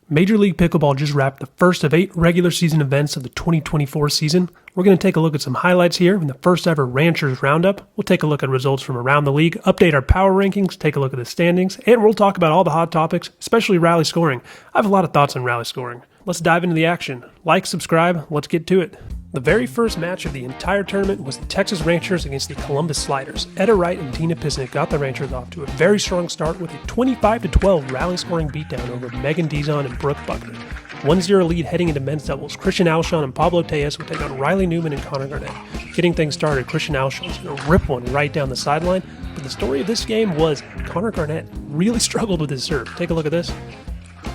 Major League Pickleball just wrapped the first of 8 regular season events of the 2024 season. We're going to take a look at some highlights here in the first ever Ranchers Roundup. We'll take a look at results from around the league, update our power rankings, take a look at the standings, and we'll talk about all the hot topics, especially rally scoring. I have a lot of thoughts on rally scoring. Let's dive into the action. Like, subscribe, let's get to it. The very first match of the entire tournament was the Texas Ranchers against the Columbus Sliders. Etta Wright and Tina Pisnick got the Ranchers off to a very strong start with a 25-12 rally scoring beatdown over Megan Dizon and Brooke Buckner. 1-0 lead heading into men's doubles. Christian Alshon and Pablo Tejas will take on Riley Newman and Connor Garnett. Getting things started, Christian Alshon's going to rip one right down the sideline, but the story of this game was Connor Garnett really struggled with his serve. Take a look at this.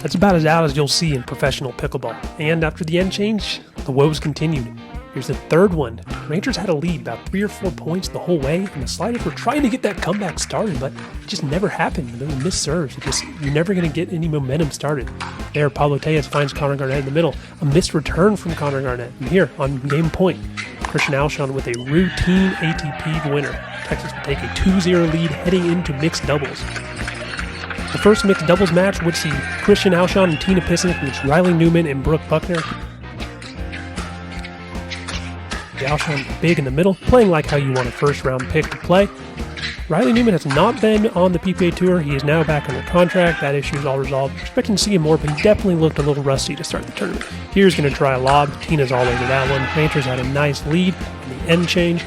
That's about as out as you'll see in professional pickleball. And after the end change, the woes continued. Here's the third one. The Rangers had a lead about 3 or 4 points the whole way, and the Sliders were trying to get that comeback started, but it just never happened. There were missed serves. You're never going to get any momentum started. There, Pablo Tejas finds Connor Garnett in the middle. A missed return from Connor Garnett. And here, on game point, Christian Alshon with a routine ATP winner. Texas will take a 2-0 lead heading into mixed doubles. The first mixed doubles match would see Christian Alshon and Tina Pisnick against Riley Newman and Brooke Buckner. Alshon big in the middle, playing like how you want a first-round pick to play. Riley Newman has not been on the PPA Tour. He is now back under contract. That issue is all resolved. Expecting to see him more, but he definitely looked a little rusty to start the tournament. Here's going to try a lob. Tina's all over that one. Rangers had a nice lead in the end change.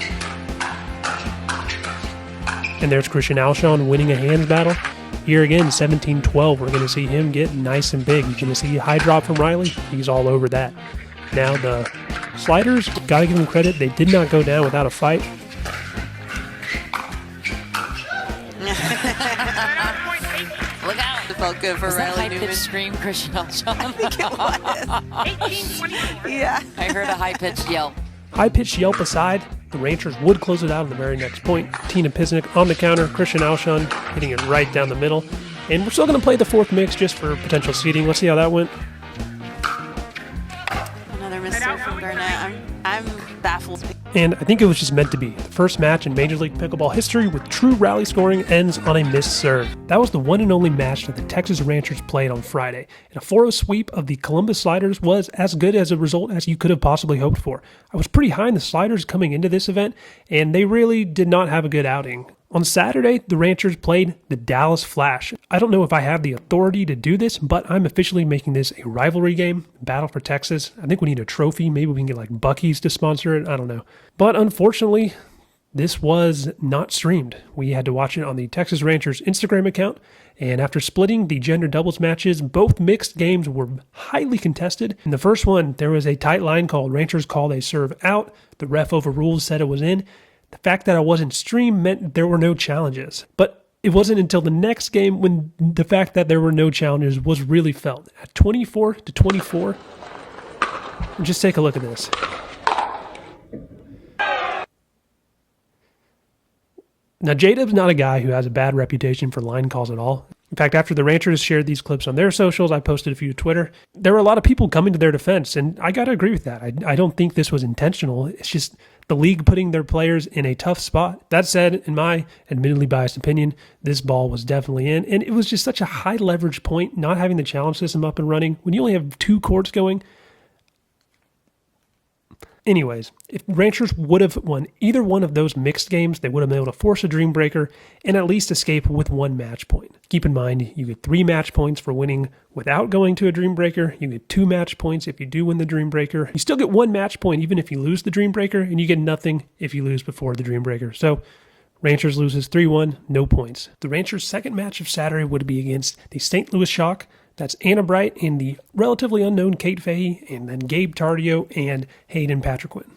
And there's Christian Alshon winning a hands battle. Here again, 17-12. We're going to see him get nice and big. You're going to see a high drop from Riley. He's all over that. Now the Sliders, gotta give them credit, they did not go down without a fight. Look out! It felt good for Riley Newman. High-pitched scream, Christian Alshon? I think it was. Yeah. I heard a high-pitched yelp. High-pitched yelp aside, the Rangers would close it out on the very next point. Tina Pisnick on the counter, Christian Alshon hitting it right down the middle. And we're still going to play the fourth mix just for potential seeding. Let's see how that went. From Garnett. I'm baffled. And I think it was just meant to be. The first match in Major League Pickleball history with true rally scoring ends on a missed serve. That was the one and only match that the Texas Ranchers played on Friday. And a 4-0 sweep of the Columbus Sliders was as good as a result as you could have possibly hoped for. I was pretty high on the Sliders coming into this event, and they really did not have a good outing. On Saturday, the Ranchers played the Dallas Flash. I don't know if I have the authority to do this, but I'm officially making this a rivalry game, Battle for Texas. I think we need a trophy. Maybe we can get like Buc-ee's to sponsor it. I don't know. But unfortunately, this was not streamed. We had to watch it on the Texas Ranchers Instagram account. And after splitting the gender doubles matches, both mixed games were highly contested. In the first one, there was a tight line called Ranchers called a serve out. The ref overruled, said it was in. The fact that I wasn't streamed meant there were no challenges. But it wasn't until the next game when the fact that there were no challenges was really felt. At 24-24, just take a look at this. Now, J-Dub's not a guy who has a bad reputation for line calls at all. In fact, after the Ranchers shared these clips on their socials, I posted a few to Twitter. There were a lot of people coming to their defense, and I got to agree with that. I don't think this was intentional. It's just the league putting their players in a tough spot. That said, in my admittedly biased opinion, this ball was definitely in, and it was just such a high leverage point, not having the challenge system up and running. When you only have 2 courts going, anyways, if Ranchers would have won either one of those mixed games, they would have been able to force a dream breaker and at least escape with 1 match point. Keep in mind, you get 3 match points for winning without going to a dream breaker. You get 2 match points if you do win the dream breaker. You still get 1 match point even if you lose the dream breaker, and you get nothing if you lose before the dream breaker. So Ranchers loses 3-1, no points. The Ranchers' second match of Saturday would be against the St. Louis Shock. That's Anna Bright and the relatively unknown Kate Fahey, and then Gabe Tardio and Hayden Patriquin.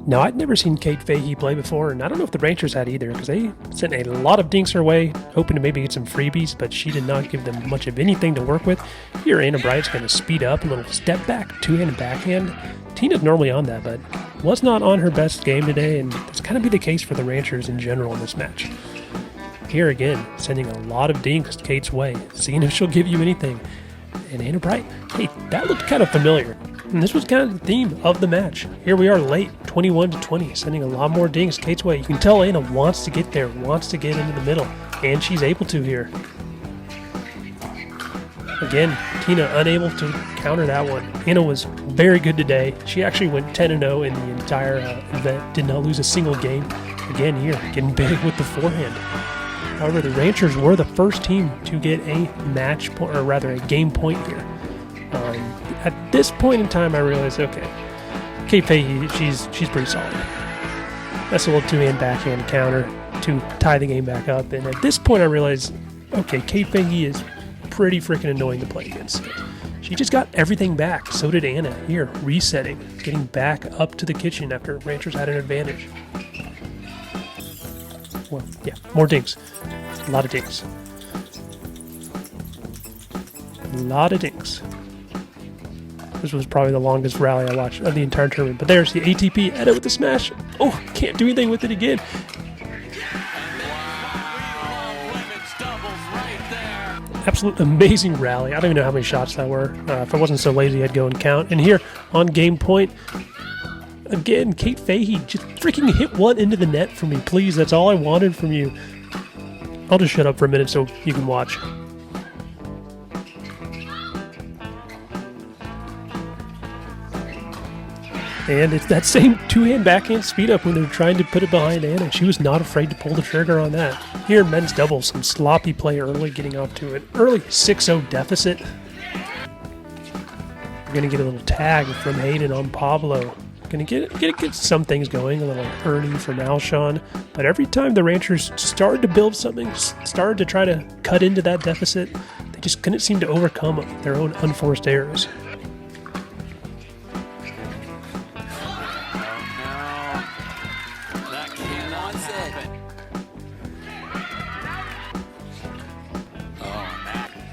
Now, I'd never seen Kate Fahey play before, and I don't know if the Ranchers had either, because they sent a lot of dinks her way, hoping to maybe get some freebies, but she did not give them much of anything to work with. Here, Anna Bright's going to speed up, a little step back, 2-hand backhand. Tina's normally on that, but was not on her best game today, and that's kind of be the case for the Ranchers in general in this match. Here again, sending a lot of dinks Kate's way, seeing if she'll give you anything. And Anna Bright, hey, that looked kind of familiar. And this was kind of the theme of the match. Here we are late, 21-20, sending a lot more dinks Kate's way. You can tell Anna wants to get there, wants to get into the middle, and she's able to here. Again, Tina unable to counter that one. Anna was very good today. She actually went 10-0 in the entire event, did not lose a single game. Again here, getting big with the forehand. However, the Ranchers were the first team to get a match point, or rather a game point here. At this point in time, I realized, okay, Kate Fahey, she's pretty solid. That's a little two-hand backhand counter to tie the game back up. And at this point, I realized, okay, Kate Fahey is pretty freaking annoying to play against. She just got everything back. So did Anna here, resetting, getting back up to the kitchen after Ranchers had an advantage. Well, yeah, more dings. A lot of dings. A lot of dings. This was probably the longest rally I watched of the entire tournament. But there's the ATP edit with the smash. Oh, can't do anything with it again. Absolute amazing rally. I don't even know how many shots that were. If I wasn't so lazy, I'd go and count. And here on game point, again, Kate Fahey just freaking hit one into the net for me. Please, that's all I wanted from you. I'll just shut up for a minute so you can watch. And it's that same two-hand backhand speed up when they're trying to put it behind Anna. She was not afraid to pull the trigger on that. Here in men's doubles, some sloppy play early, getting off to an early 6-0 deficit. We're going to get a little tag from Hayden on Pablo. Going to get some things going, a little Ernie from Alshon. But every time the Ranchers started to build something, started to try to cut into that deficit, they just couldn't seem to overcome their own unforced errors.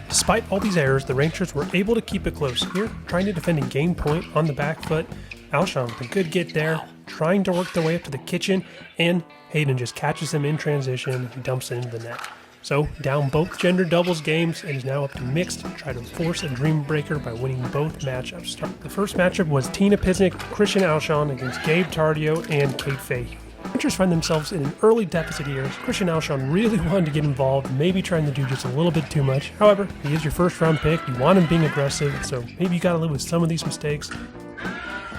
Despite all these errors, the Ranchers were able to keep it close here, trying to defend a game point on the back foot. Alshon with a good get there, trying to work their way up to the kitchen, and Hayden just catches them in transition and dumps it into the net. So, down both gender doubles games, and is now up to mixed to try to force a dream breaker by winning both matchups. The first matchup was Tina Pisnik, Christian Alshon against Gabe Tardio and Kate Fahey. Ranchers find themselves in an early deficit here. Christian Alshon really wanted to get involved, maybe trying to do just a little bit too much. However, he is your first round pick. You want him being aggressive, so maybe you gotta live with some of these mistakes.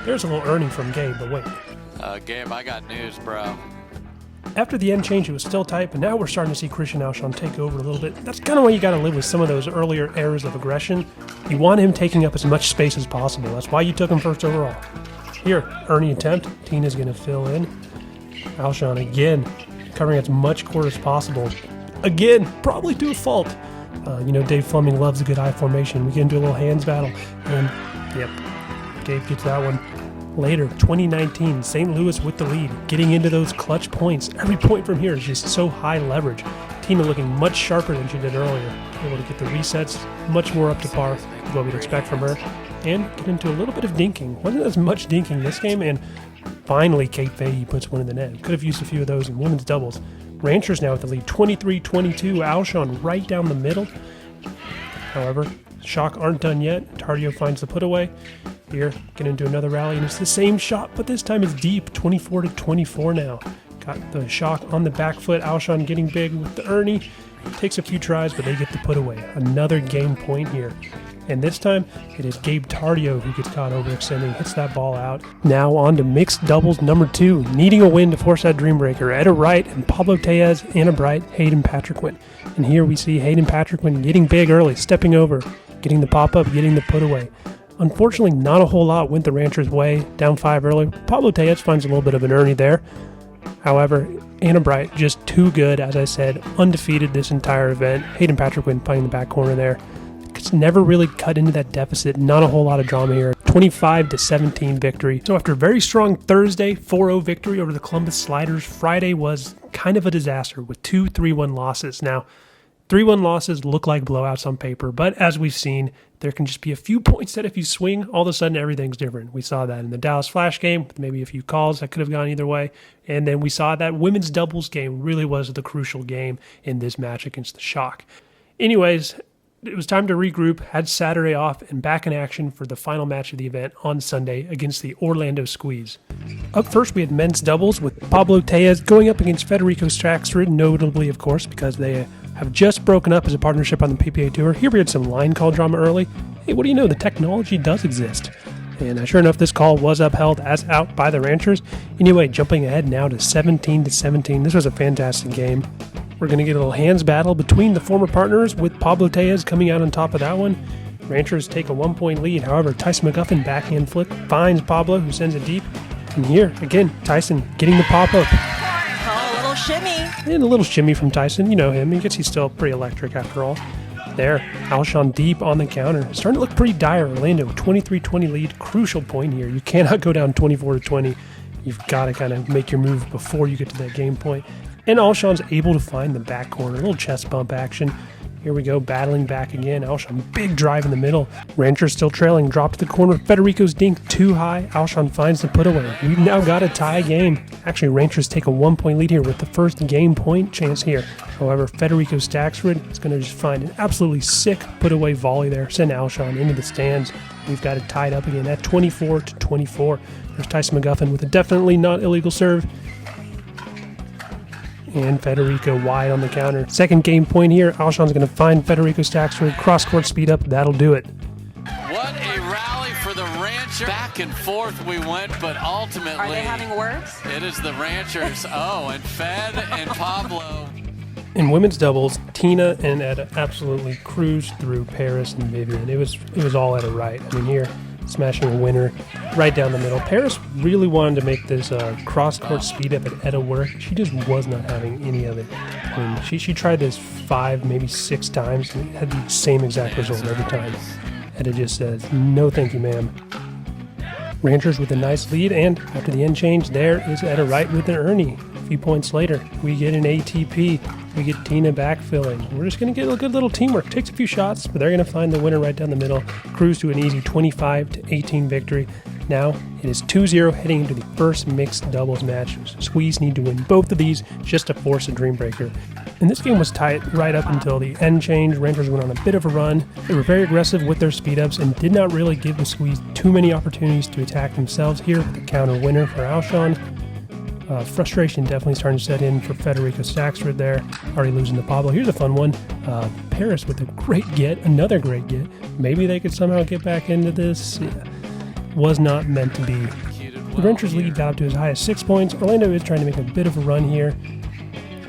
There's a little earning from Gabe, but wait. Gabe, I got news, bro. After the end change, it was still tight, but now we're starting to see Christian Alshon take over a little bit. That's kind of why you got to live with some of those earlier errors of aggression. You want him taking up as much space as possible. That's why you took him first overall. Here, Ernie attempt. Tina's going to fill in. Alshon again, covering as much court as possible. Again, probably to a fault. Dave Fleming loves a good eye formation. We get into a little hands battle. And, yep, Gabe gets that one. Later, 2019, St. Louis with the lead, getting into those clutch points. Every point from here is just so high leverage. Tina looking much sharper than she did earlier. Able to get the resets much more up to par with what we'd expect from her. And get into a little bit of dinking. Wasn't as much dinking this game, and finally Kate Fahey puts one in the net. Could have used a few of those in women's doubles. Ranchers now with the lead, 23-22. Alshon right down the middle. However, Shock aren't done yet. Tardio finds the put away. Here, get into another rally, and it's the same shot, but this time it's deep, 24-24 now. Got the Shock on the back foot. Alshon getting big with the Ernie. Takes a few tries, but they get the put away. Another game point here. And this time, it is Gabe Tardio who gets caught overextending, hits that ball out. Now on to mixed doubles number 2, needing a win to force that dream breaker. Etta Wright and Pablo Tellez, Anna Bright, Hayden Patrick-Wynn. And here we see Hayden Patrick-Wynn getting big early, stepping over, getting the pop-up, getting the put away. Unfortunately, not a whole lot went the Ranchers' way, down 5 early. Pablo Tellez finds a little bit of an Ernie there. However, Anna Bright just too good, as I said, undefeated this entire event. Hayden Patrick-Wynn playing the back corner there. It's never really cut into that deficit, not a whole lot of drama here. 25-17 victory. So after a very strong Thursday 4-0 victory over the Columbus Sliders, Friday was kind of a disaster with 2 3-1 losses. Now, 3-1 losses look like blowouts on paper, but as we've seen, there can just be a few points that if you swing, all of a sudden everything's different. We saw that in the Dallas Flash game, with maybe a few calls that could have gone either way. And then we saw that women's doubles game really was the crucial game in this match against the Shock. Anyways, it was time to regroup, had Saturday off, and back in action for the final match of the event on Sunday against the Orlando Squeeze. Up first, we had men's doubles with Pablo Tellez going up against Federico Straxford, notably, of course, because they have just broken up as a partnership on the PPA Tour. Here we had some line call drama early. Hey, what do you know? The technology does exist. And sure enough, this call was upheld as out by the Ranchers. Anyway, jumping ahead now to 17-17. This was a fantastic game. We're going to get a little hands battle between the former partners with Pablo Tellez coming out on top of that one. Ranchers take a 1-point lead. However, Tyson McGuffin backhand flick finds Pablo, who sends it deep. And here, again, Tyson getting the pop-up. Oh, a little shimmy. And a little shimmy from Tyson. You know him. I guess he's still pretty electric after all. There, Alshon deep on the counter. Starting to look pretty dire. Orlando, 23-20 lead. Crucial point here. You cannot go down 24-20. You've got to kind of make your move before you get to that game point. And Alshon's able to find the back corner. A little chest bump action. Here we go, battling back again. Alshon, big drive in the middle. Ranchers still trailing, drop to the corner. Federico's dink too high. Alshon finds the put away. We've now got a tie game. Actually, Ranchers take a 1-point lead here with the first game point chance here. However, Federico Staxford is going to just find an absolutely sick put away volley there. Send Alshon into the stands. We've got it tied up again at 24-24. There's Tyson McGuffin with a definitely not illegal serve. And Federico wide on the counter. Second game point here. Alshon's going to find Federico Staxford. Cross-court speed up. That'll do it. What a rally for the Ranchers. Back and forth we went, but ultimately... Are they having words? It is the Ranchers. Oh, and Fed and Pablo. In women's doubles, Tina and Etta absolutely cruised through Paris and Vivian. It was all Etta right. I mean, here, smashing a winner right down the middle. Paris really wanted to make this cross-court speed up at Etta work. She just was not having any of it. I mean, she tried this 5, maybe 6 times and had the same exact result every time. Etta just says, no thank you, ma'am. Ranchers with a nice lead, and after the end change, there is Etta Wright with an Ernie. A few points later, we get an ATP. We get Tina backfilling. We're just going to get a good little teamwork. Takes a few shots, but they're going to find the winner right down the middle. Cruise to an easy 25-18 victory. Now it is 2-0 heading into the first mixed doubles match. Squeeze need to win both of these just to force a dream breaker. And this game was tight right up until the end change. Ranchers went on a bit of a run. They were very aggressive with their speed ups and did not really give the Squeeze too many opportunities to attack themselves here with the counter winner for Alshon. Frustration definitely starting to set in for Federico Staxford there. Already losing to Pablo. Here's a fun one. Paris with a great get. Another great get. Maybe they could somehow get back into this. Yeah. Was not meant to be. The Ranchers lead got up to as high as 6 points. Orlando is trying to make a bit of a run here.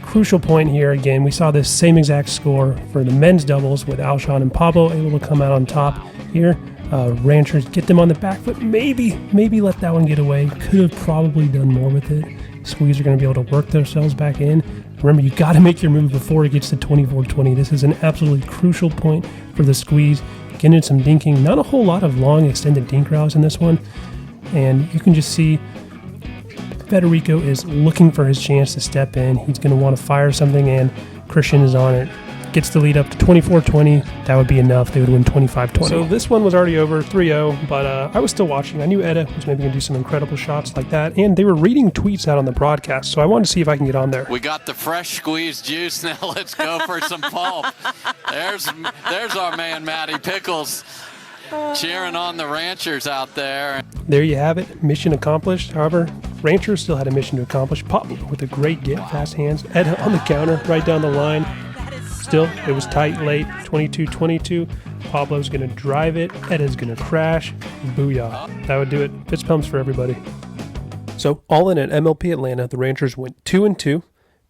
Crucial point here again. We saw this same exact score for the men's doubles with Alshon and Pablo able to come out on top here. Ranchers get them on the back foot. Maybe let that one get away. Could have probably done more with it. Squeeze are going to be able to work themselves back in. Remember, you got to make your move before it gets to 24-20. This is an absolutely crucial point for the Squeeze. Getting some dinking. Not a whole lot of long extended dink routes in this one. And you can just see Federico is looking for his chance to step in. He's going to want to fire something, and Christian is on it. Gets the lead up to 24-20. That would be enough. They would win 25-20. So this one was already over 3-0, but I was still watching. I knew Etta was maybe going to do some incredible shots like that, and they were reading tweets out on the broadcast, so I wanted to see if I can get on there. We got the fresh squeezed juice. Now let's go for some pulp. There's our man, Matty Pickles, cheering on the Ranchers out there. There you have it. Mission accomplished. However, Ranchers still had a mission to accomplish. Pablo with a great get, fast hands. Etta on the counter, right down the line. Still, it was tight late, 22-22. Pablo's going to drive it. Etta's going to crash. Booyah. That would do it. Fist pumps for everybody. So, all in at MLP Atlanta, the Ranchers went 2-2,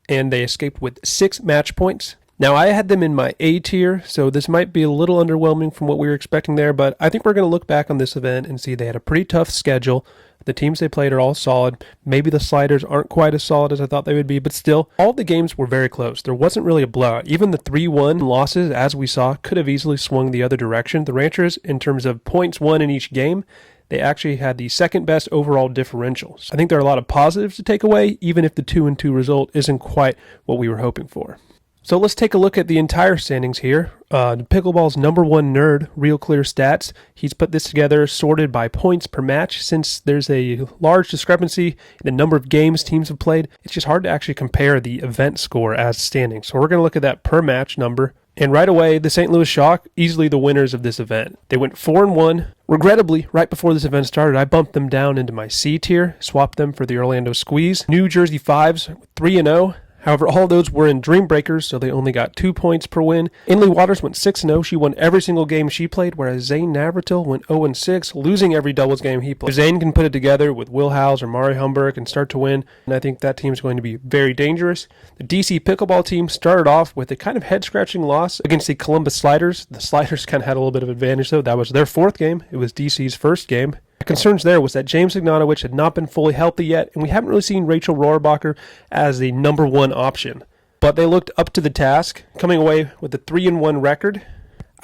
and they escaped with 6 match points. Now, I had them in my A tier, so this might be a little underwhelming from what we were expecting there, but I think we're going to look back on this event and see they had a pretty tough schedule. The teams they played are all solid. Maybe the sliders aren't quite as solid as I thought they would be, but still, all the games were very close. There wasn't really a blowout. Even the 3-1 losses, as we saw, could have easily swung the other direction. The Ranchers, in terms of points won in each game, they actually had the second best overall differentials. I think there are a lot of positives to take away, even if the 2-2 result isn't quite what we were hoping for. So let's take a look at the entire standings here. Pickleball's #1 nerd, Real Clear Stats. He's put this together sorted by points per match. Since there's a large discrepancy in the number of games teams have played, it's just hard to actually compare the event score as standings. So we're going to look at that per match number. And right away, the St. Louis Shock, easily the winners of this event. They went 4-1. Regrettably, right before this event started, I bumped them down into my C tier, swapped them for the Orlando Squeeze. New Jersey Fives, 3-0. However, all those were in Dream Breakers, so they only got 2 points per win. Inley Waters went 6-0. She won every single game she played, whereas Zane Navratil went 0-6, losing every doubles game he played. If Zane can put it together with Will Howes or Mari Humberg and start to win, and I think that team's going to be very dangerous. The DC Pickleball team started off with a kind of head-scratching loss against the Columbus Sliders. The Sliders kind of had a little bit of advantage, though. That was their 4th game. It was DC's 1st game. The concerns there was that James Ignatowicz had not been fully healthy yet, and we haven't really seen Rachel Rohrbacher as the number 1 option. But they looked up to the task, coming away with a 3-1 record.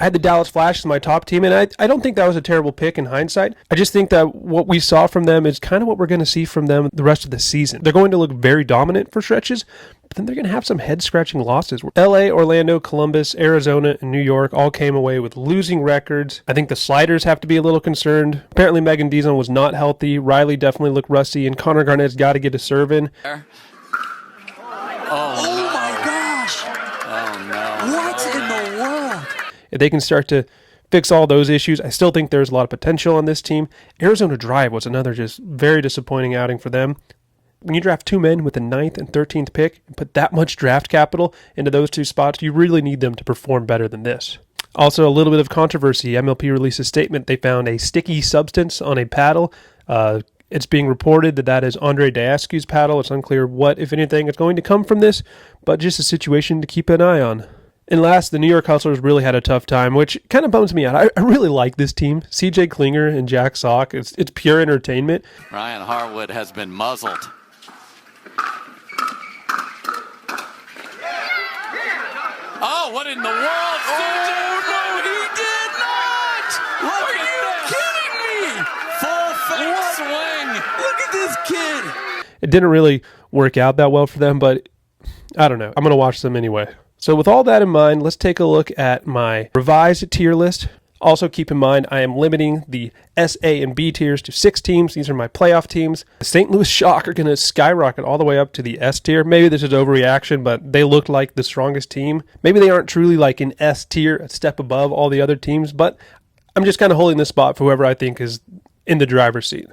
I had the Dallas Flash as my top team, and I don't think that was a terrible pick in hindsight. I just think that what we saw from them is kind of what we're going to see from them the rest of the season. They're going to look very dominant for stretches, but then they're going to have some head-scratching losses. LA, Orlando, Columbus, Arizona, and New York all came away with losing records. I think the Sliders have to be a little concerned. Apparently Megan Dizon was not healthy. Riley definitely looked rusty, and Connor Garnett's got to get a serve in. Oh my gosh! Oh no. What in the world? If they can start to fix all those issues, I still think there's a lot of potential on this team. Arizona Drive was another just very disappointing outing for them. When you draft 2 men with the 9th and 13th pick and put that much draft capital into those 2 spots, you really need them to perform better than this. Also, a little bit of controversy. MLP released a statement. They found a sticky substance on a paddle. It's being reported that that is Andre Diascu's paddle. It's unclear what, if anything, is going to come from this, but just a situation to keep an eye on. And last, the New York Hustlers really had a tough time, which kind of bums me out. I really like this team. CJ Klinger and Jack Sock. It's pure entertainment. Ryan Harwood has been muzzled. Oh, what in the world, CJ? Oh, no, he did not! Look Are you kidding me? Full fake swing. Look at this kid! It didn't really work out that well for them, but I don't know. I'm going to watch them anyway. So with all that in mind, let's take a look at my revised tier list. Also keep in mind, I am limiting the S, A, and B tiers to 6 teams. These are my playoff teams. The St. Louis Shock are going to skyrocket all the way up to the S tier. Maybe this is overreaction, but they look like the strongest team. Maybe they aren't truly like an S tier, a step above all the other teams, but I'm just kind of holding this spot for whoever I think is in the driver's seat.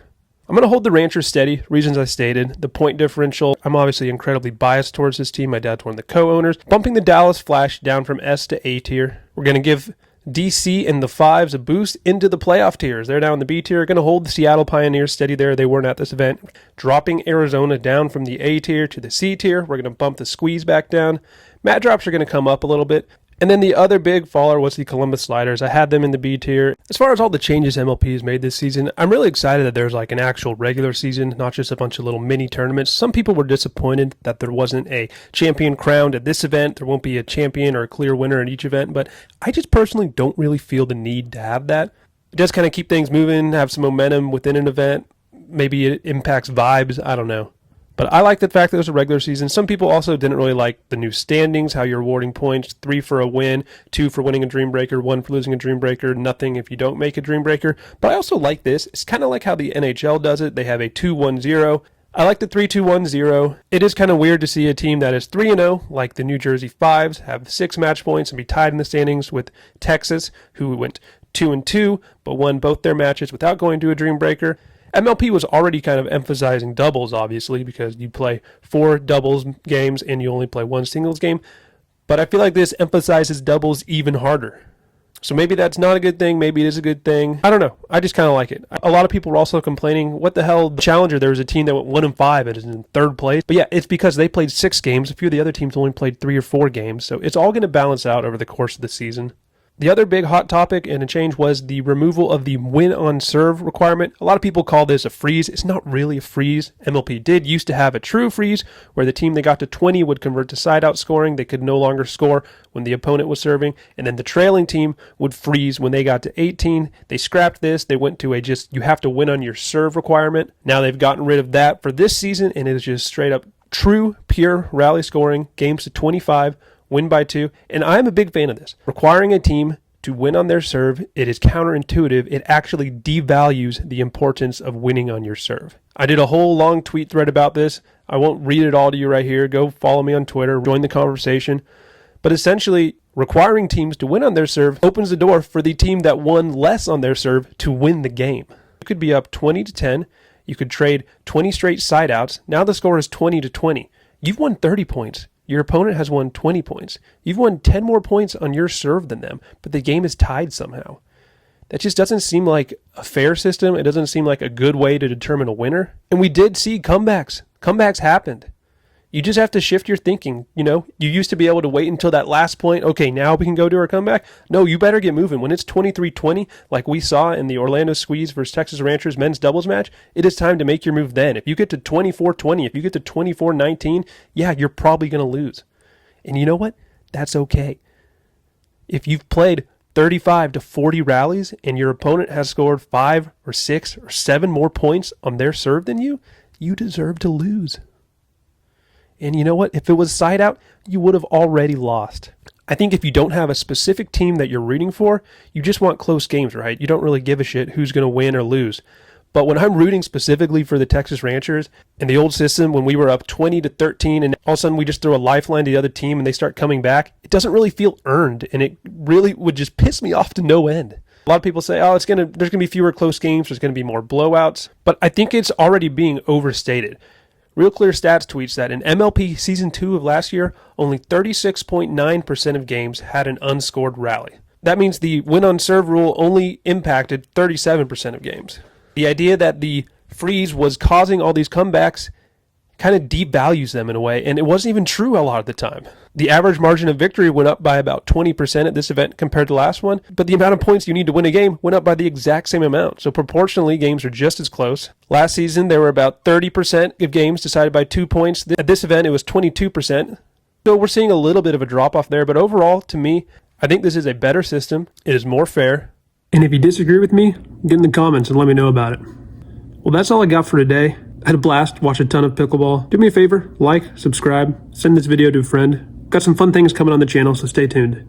I'm going to hold the Ranchers steady, reasons I stated. The point differential, I'm obviously incredibly biased towards this team. My dad's one of the co-owners. Bumping the Dallas Flash down from S to A tier. We're going to give DC and the Fives a boost into the playoff tiers. They're down in the B tier. Going to hold the Seattle Pioneers steady there. They weren't at this event. Dropping Arizona down from the A tier to the C tier. We're going to bump the Squeeze back down. Mat drops are going to come up a little bit. And then the other big faller was the Columbus Sliders. I had them in the B tier. As far as all the changes MLP has made this season, I'm really excited that there's like an actual regular season, not just a bunch of little mini tournaments. Some people were disappointed that there wasn't a champion crowned at this event. There won't be a champion or a clear winner at each event, but I just personally don't really feel the need to have that. It does kind of keep things moving, have some momentum within an event. Maybe it impacts vibes. I don't know. But I like the fact that it was a regular season. Some people also didn't really like the new standings, how you're awarding points, 3 for a win, 2 for winning a Dream Breaker, 1 for losing a Dream Breaker, nothing if you don't make a Dream Breaker. But I also like this. It's kind of like how the NHL does it. They have a 2-1-0. I like the 3-2-1-0. It is kind of weird to see a team that is 3-0, like the New Jersey Fives, have 6 match points and be tied in the standings with Texas, who went 2-2, but won both their matches without going to a Dream Breaker. MLP was already kind of emphasizing doubles, obviously, because you play 4 doubles games and you only play 1 singles game. But I feel like this emphasizes doubles even harder. So maybe that's not a good thing. Maybe it is a good thing. I don't know. I just kind of like it. A lot of people were also complaining, what the hell, Challenger, there was a team that went 1-5 and is in 3rd place. But yeah, it's because they played 6 games. A few of the other teams only played 3 or 4 games. So it's all going to balance out over the course of the season. The other big hot topic and a change was the removal of the win on serve requirement. A lot of people call this a freeze. It's not really a freeze. MLP did used to have a true freeze where the team that got to 20 would convert to side out scoring. They could no longer score when the opponent was serving. And then the trailing team would freeze when they got to 18. They scrapped this. They went to a just you have to win on your serve requirement. Now they've gotten rid of that for this season, and it is just straight up true, pure rally scoring, games to 25, win by 2, and I'm a big fan of this. Requiring a team to win on their serve, it is counterintuitive. It actually devalues the importance of winning on your serve. I did a whole long tweet thread about this. I won't read it all to you right here. Go follow me on Twitter, join the conversation. But essentially, requiring teams to win on their serve opens the door for the team that won less on their serve to win the game. You could be up 20-10. You could trade 20 straight side outs. Now the score is 20-20. You've won 30 points. Your opponent has won 20 points. You've won 10 more points on your serve than them, but the game is tied somehow. That just doesn't seem like a fair system. It doesn't seem like a good way to determine a winner. And we did see comebacks. Comebacks happened. You just have to shift your thinking. You used to be able to wait until that last point. Okay, now we can go to our comeback. No, you better get moving. When it's 23-20, like we saw in the Orlando Squeeze versus Texas Rangers men's doubles match, it is time to make your move then. If you get to 24-20, if you get to 24-19, yeah, you're probably going to lose. And you know what? That's okay. If you've played 35 to 40 rallies and your opponent has scored 5 or 6 or 7 more points on their serve than you, you deserve to lose. And you know what? If it was side out, you would have already lost. I think if you don't have a specific team that you're rooting for, you just want close games, right? You don't really give a shit who's going to win or lose. But when I'm rooting specifically for the Texas Rangers and the old system, when we were up 20-13 and all of a sudden we just throw a lifeline to the other team and they start coming back, it doesn't really feel earned, and it really would just piss me off to no end. A lot of people say, there's going to be fewer close games, there's going to be more blowouts, but I think it's already being overstated. Real Clear Stats tweets that in MLP Season 2 of last year, only 36.9% of games had an unscored rally. That means the win on serve rule only impacted 37% of games. The idea that the freeze was causing all these comebacks kind of devalues them in a way, and it wasn't even true a lot of the time. The average margin of victory went up by about 20% at this event compared to last one, but the amount of points you need to win a game went up by the exact same amount, so proportionally games are just as close. Last season there were about 30% of games decided by 2 points. At this event it was 22%, so we're seeing a little bit of a drop off there, but overall, to me, I think this is a better system, it is more fair. And if you disagree with me, get in the comments and let me know about it. Well, that's all I got for today. I had a blast, watched a ton of pickleball. Do me a favor, like, subscribe, send this video to a friend. Got some fun things coming on the channel, so stay tuned.